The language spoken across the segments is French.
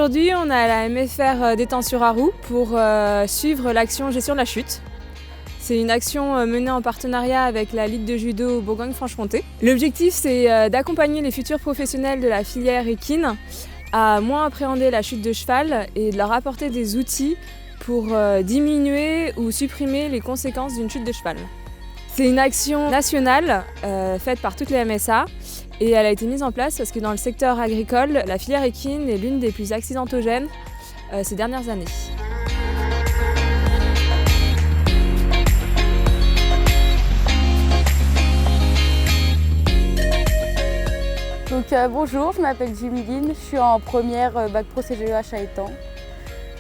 Aujourd'hui, on est à la MFR d'Étang-sur-Arroux pour suivre l'action gestion de la chute. C'est une action menée en partenariat avec la Ligue de judo Bourgogne-Franche-Comté. L'objectif, c'est d'accompagner les futurs professionnels de la filière équine à moins appréhender la chute de cheval et de leur apporter des outils pour diminuer ou supprimer les conséquences d'une chute de cheval. C'est une action nationale faite par toutes les MSA et elle a été mise en place parce que dans le secteur agricole, la filière équine est l'une des plus accidentogènes ces dernières années. Donc bonjour, je m'appelle Jimiline, je suis en première bac pro CGEH à Étang.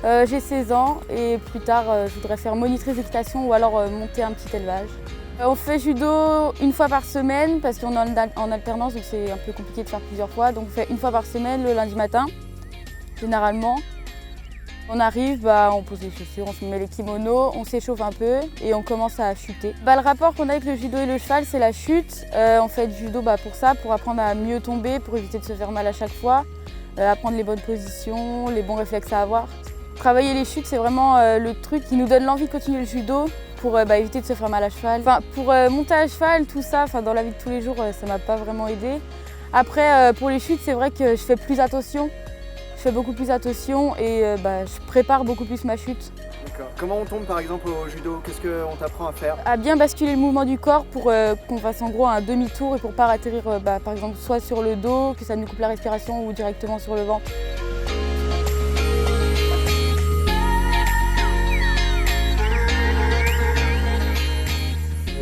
J'ai 16 ans et plus tard je voudrais faire monitrice d'équitation ou alors monter un petit élevage. On fait judo une fois par semaine parce qu'on est en alternance donc c'est un peu compliqué de faire plusieurs fois. Donc on fait une fois par semaine le lundi matin, généralement. On arrive, on pose les chaussures, on se met les kimonos, on s'échauffe un peu et on commence à chuter. Le rapport qu'on a avec le judo et le cheval, c'est la chute. On fait du judo pour ça, pour apprendre à mieux tomber, pour éviter de se faire mal à chaque fois, apprendre les bonnes positions, les bons réflexes à avoir. Travailler les chutes, c'est vraiment le truc qui nous donne l'envie de continuer le judo pour éviter de se faire mal à cheval. Pour monter à cheval, tout ça, dans la vie de tous les jours, ça m'a pas vraiment aidé. Après, pour les chutes, c'est vrai que je fais plus attention. Je fais beaucoup plus attention et je prépare beaucoup plus ma chute. D'accord. Comment on tombe par exemple au judo? Qu'est-ce qu'on t'apprend à faire? À bien basculer le mouvement du corps pour qu'on fasse en gros un demi-tour et pour pas atterrir par exemple soit sur le dos, que ça nous coupe la respiration ou directement sur le ventre.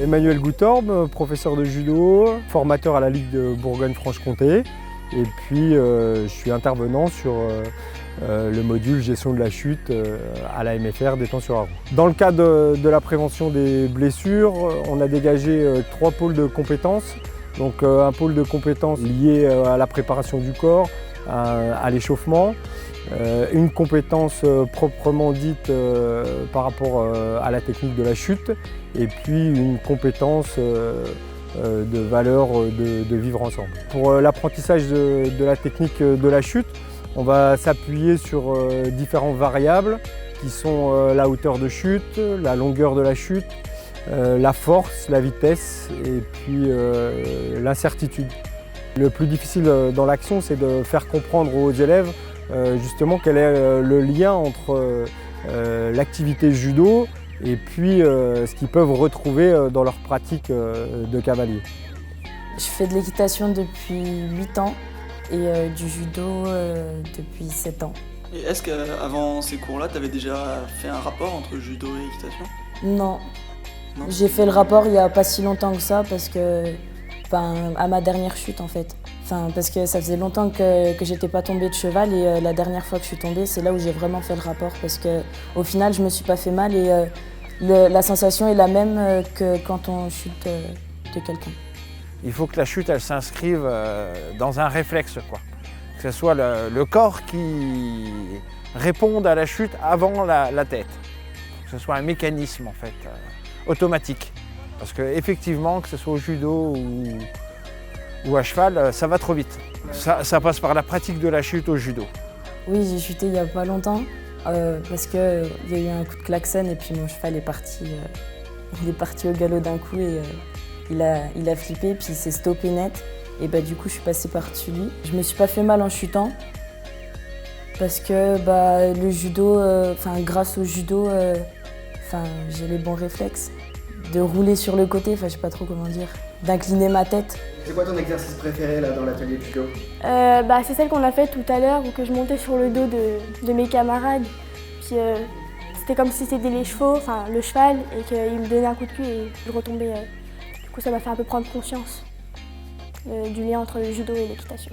Emmanuel Goutorbe, professeur de judo, formateur à la Ligue de Bourgogne-Franche-Comté. Et puis je suis intervenant sur le module gestion de la chute à la MFR d'Étang-sur-Arroux. Dans le cadre de la prévention des blessures, on a dégagé 3 pôles de compétences. Donc un pôle de compétences lié à la préparation du corps, à l'échauffement. Une compétence proprement dite par rapport à la technique de la chute et puis une compétence de valeur de vivre ensemble. Pour l'apprentissage de la technique de la chute, on va s'appuyer sur différentes variables qui sont la hauteur de chute, la longueur de la chute, la force, la vitesse et puis l'incertitude. Le plus difficile dans l'action, c'est de faire comprendre aux élèves justement quel est le lien entre l'activité judo et puis ce qu'ils peuvent retrouver dans leur pratique de cavalier. Je fais de l'équitation depuis 8 ans et du judo depuis 7 ans. Et est-ce qu'avant ces cours-là, tu avais déjà fait un rapport entre judo et équitation? Non. J'ai fait le rapport il n'y a pas si longtemps que ça parce que, à ma dernière chute en fait. Parce que ça faisait longtemps que j'étais pas tombée de cheval et la dernière fois que je suis tombée, c'est là où j'ai vraiment fait le rapport parce qu'au final, je me suis pas fait mal et la sensation est la même que quand on chute de quelqu'un. Il faut que la chute, elle s'inscrive dans un réflexe, quoi. Que ce soit le corps qui réponde à la chute avant la tête. Que ce soit un mécanisme, en fait, automatique. Parce qu'effectivement, que ce soit au judo ou à cheval, ça va trop vite. Ça passe par la pratique de la chute au judo. Oui, j'ai chuté il n'y a pas longtemps parce qu'il y a eu un coup de klaxon et puis mon cheval est parti au galop d'un coup et il a flippé puis il s'est stoppé net. Et du coup, je suis passée par-dessus lui. Je me suis pas fait mal en chutant parce que le judo, grâce au judo, j'ai les bons réflexes. De rouler sur le côté, je sais pas trop comment dire, d'incliner ma tête. C'est quoi ton exercice préféré là dans l'atelier de judo? C'est celle qu'on a faite tout à l'heure où que je montais sur le dos de mes camarades. Puis c'était comme si c'était les chevaux, le cheval, et qu'il me donnait un coup de cul et je retombais. Du coup ça m'a fait un peu prendre conscience du lien entre le judo et l'équitation.